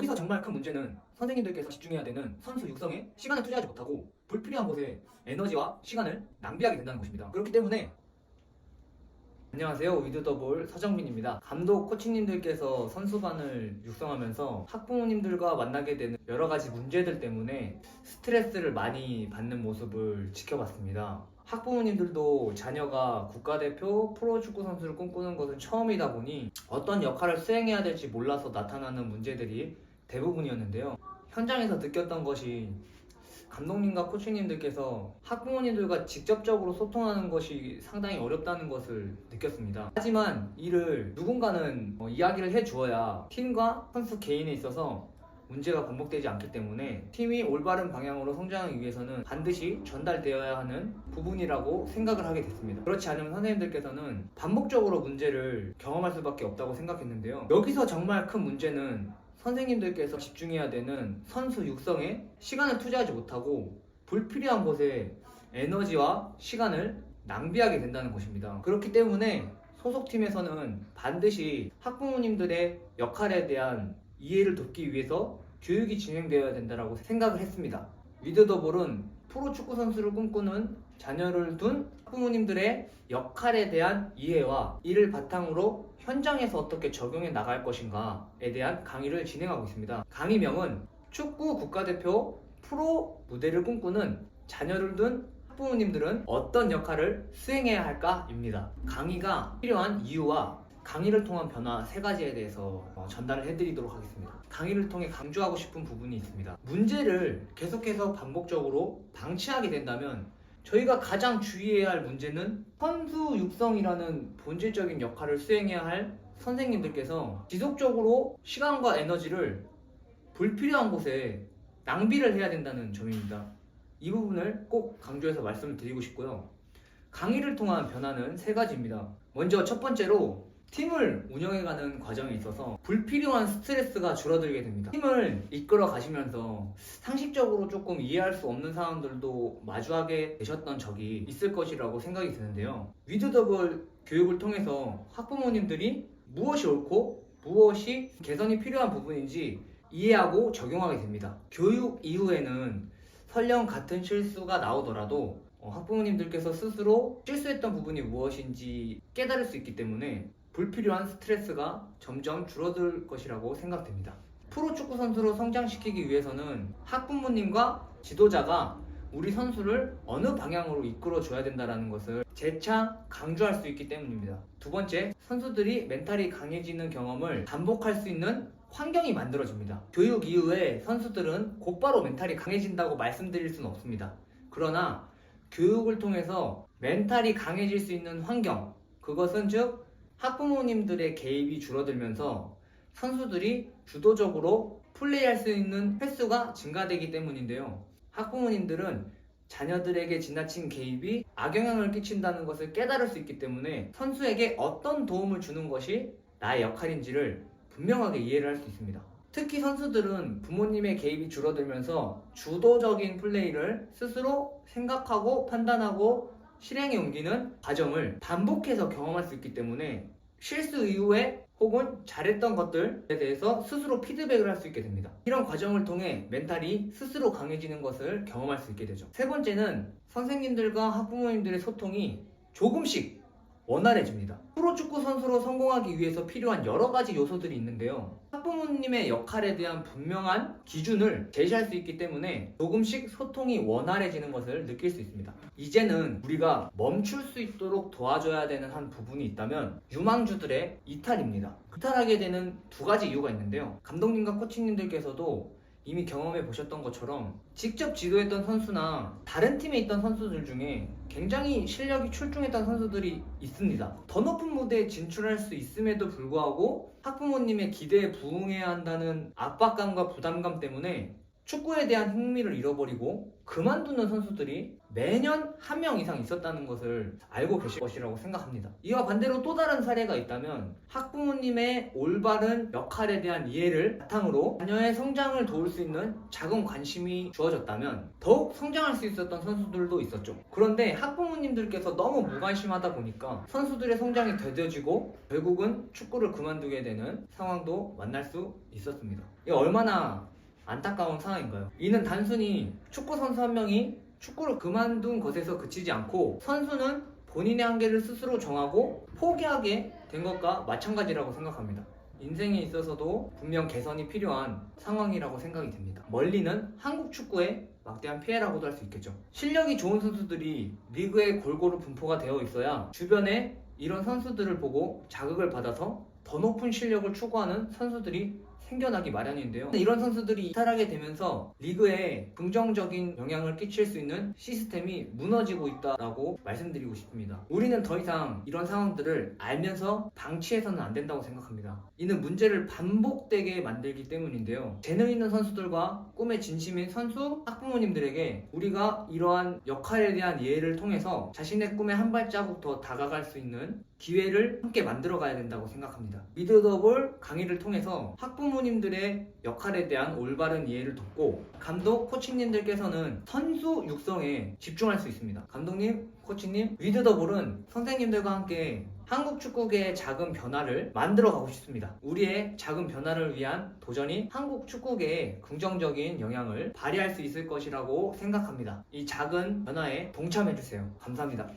여기서 정말 큰 문제는 선생님들께서 집중해야 되는 선수 육성에 시간을 투자하지 못하고 불필요한 곳에 에너지와 시간을 낭비하게 된다는 것입니다. 그렇기 때문에 안녕하세요, 위드더볼 서정민입니다. 감독 코치님들께서 선수반을 육성하면서 학부모님들과 만나게 되는 여러가지 문제들 때문에 스트레스를 많이 받는 모습을 지켜봤습니다. 학부모님들도 자녀가 국가대표 프로축구 선수를 꿈꾸는 것은 처음이다 보니 어떤 역할을 수행해야 될지 몰라서 나타나는 문제들이 대부분이었는데요. 현장에서 느꼈던 것이 감독님과 코치님들께서 학부모님들과 직접적으로 소통하는 것이 상당히 어렵다는 것을 느꼈습니다. 하지만 이를 누군가는 이야기를 해주어야 팀과 선수 개인에 있어서 문제가 반복되지 않기 때문에 팀이 올바른 방향으로 성장하기 위해서는 반드시 전달되어야 하는 부분이라고 생각을 하게 됐습니다. 그렇지 않으면 선생님들께서는 반복적으로 문제를 경험할 수밖에 없다고 생각했는데요. 여기서 정말 큰 문제는 선생님들께서 집중해야 되는 선수 육성에 시간을 투자하지 못하고 불필요한 곳에 에너지와 시간을 낭비하게 된다는 것입니다. 그렇기 때문에 소속팀에서는 반드시 학부모님들의 역할에 대한 이해를 돕기 위해서 교육이 진행되어야 된다고 생각을 했습니다. 위드더볼은 프로축구 선수를 꿈꾸는 자녀를 둔 학부모님들의 역할에 대한 이해와 이를 바탕으로 현장에서 어떻게 적용해 나갈 것인가에 대한 강의를 진행하고 있습니다. 강의명은 축구 국가대표 프로 무대를 꿈꾸는 자녀를 둔 학부모님들은 어떤 역할을 수행해야 할까입니다. 강의가 필요한 이유와 강의를 통한 변화 3가지에 대해서 전달을 해드리도록 하겠습니다. 강의를 통해 강조하고 싶은 부분이 있습니다. 문제를 계속해서 반복적으로 방치하게 된다면 저희가 가장 주의해야 할 문제는 선수 육성이라는 본질적인 역할을 수행해야 할 선생님들께서 지속적으로 시간과 에너지를 불필요한 곳에 낭비를 해야 된다는 점입니다. 이 부분을 꼭 강조해서 말씀을 드리고 싶고요. 강의를 통한 변화는 3가지입니다. 먼저 첫 번째로 팀을 운영해가는 과정에 있어서 불필요한 스트레스가 줄어들게 됩니다. 팀을 이끌어 가시면서 상식적으로 조금 이해할 수 없는 상황들도 마주하게 되셨던 적이 있을 것이라고 생각이 드는데요. 위드더블 교육을 통해서 학부모님들이 무엇이 옳고 무엇이 개선이 필요한 부분인지 이해하고 적용하게 됩니다. 교육 이후에는 설령 같은 실수가 나오더라도 학부모님들께서 스스로 실수했던 부분이 무엇인지 깨달을 수 있기 때문에 불필요한 스트레스가 점점 줄어들 것이라고 생각됩니다. 프로축구 선수로 성장시키기 위해서는 학부모님과 지도자가 우리 선수를 어느 방향으로 이끌어줘야 된다는 것을 재차 강조할 수 있기 때문입니다. 두 번째, 선수들이 멘탈이 강해지는 경험을 반복할 수 있는 환경이 만들어집니다. 교육 이후에 선수들은 곧바로 멘탈이 강해진다고 말씀드릴 수는 없습니다. 그러나 교육을 통해서 멘탈이 강해질 수 있는 환경, 그것은 즉 학부모님들의 개입이 줄어들면서 선수들이 주도적으로 플레이할 수 있는 횟수가 증가되기 때문인데요. 학부모님들은 자녀들에게 지나친 개입이 악영향을 끼친다는 것을 깨달을 수 있기 때문에 선수에게 어떤 도움을 주는 것이 나의 역할인지를 분명하게 이해를 할 수 있습니다. 특히 선수들은 부모님의 개입이 줄어들면서 주도적인 플레이를 스스로 생각하고 판단하고 실행에 옮기는 과정을 반복해서 경험할 수 있기 때문에 실수 이후에 혹은 잘했던 것들에 대해서 스스로 피드백을 할 수 있게 됩니다. 이런 과정을 통해 멘탈이 스스로 강해지는 것을 경험할 수 있게 되죠. 세 번째는 선생님들과 학부모님들의 소통이 조금씩 원활해집니다. 프로축구 선수로 성공하기 위해서 필요한 여러 가지 요소들이 있는데요. 학부모님의 역할에 대한 분명한 기준을 제시할 수 있기 때문에 조금씩 소통이 원활해지는 것을 느낄 수 있습니다. 이제는 우리가 멈출 수 있도록 도와줘야 되는 한 부분이 있다면 유망주들의 이탈입니다. 이탈하게 되는 2가지 이유가 있는데요. 감독님과 코치님들께서도 이미 경험해 보셨던 것처럼 직접 지도했던 선수나 다른 팀에 있던 선수들 중에 굉장히 실력이 출중했던 선수들이 있습니다. 더 높은 무대에 진출할 수 있음에도 불구하고 학부모님의 기대에 부응해야 한다는 압박감과 부담감 때문에 축구에 대한 흥미를 잃어버리고 그만두는 선수들이 매년 한 명 이상 있었다는 것을 알고 계실 것이라고 생각합니다. 이와 반대로 또 다른 사례가 있다면 학부모님의 올바른 역할에 대한 이해를 바탕으로 자녀의 성장을 도울 수 있는 작은 관심이 주어졌다면 더욱 성장할 수 있었던 선수들도 있었죠. 그런데 학부모님들께서 너무 무관심하다 보니까 선수들의 성장이 더뎌지고 결국은 축구를 그만두게 되는 상황도 만날 수 있었습니다. 이게 얼마나 안타까운 상황인가요? 이는 단순히 축구 선수 한 명이 축구를 그만둔 것에서 그치지 않고 선수는 본인의 한계를 스스로 정하고 포기하게 된 것과 마찬가지라고 생각합니다. 인생에 있어서도 분명 개선이 필요한 상황이라고 생각이 됩니다. 멀리는 한국 축구의 막대한 피해라고도 할 수 있겠죠. 실력이 좋은 선수들이 리그에 골고루 분포가 되어 있어야 주변에 이런 선수들을 보고 자극을 받아서 더 높은 실력을 추구하는 선수들이 생겨나기 마련인데요. 이런 선수들이 이탈하게 되면서 리그에 긍정적인 영향을 끼칠 수 있는 시스템이 무너지고 있다고 말씀드리고 싶습니다. 우리는 더 이상 이런 상황들을 알면서 방치해서는 안 된다고 생각합니다. 이는 문제를 반복되게 만들기 때문인데요. 재능 있는 선수들과 꿈에 진심인 선수, 학부모님들에게 우리가 이러한 역할에 대한 이해를 통해서 자신의 꿈에 한 발자국 더 다가갈 수 있는 기회를 함께 만들어 가야 된다고 생각합니다. 미드 더 볼 강의를 통해서 학부모님들의 역할에 대한 올바른 이해를 돕고 감독, 코치님들께서는 선수 육성에 집중할 수 있습니다. 감독님, 코치님, 미드 더 볼은 선생님들과 함께 한국 축구계의 작은 변화를 만들어 가고 싶습니다. 우리의 작은 변화를 위한 도전이 한국 축구계에 긍정적인 영향을 발휘할 수 있을 것이라고 생각합니다. 이 작은 변화에 동참해주세요. 감사합니다.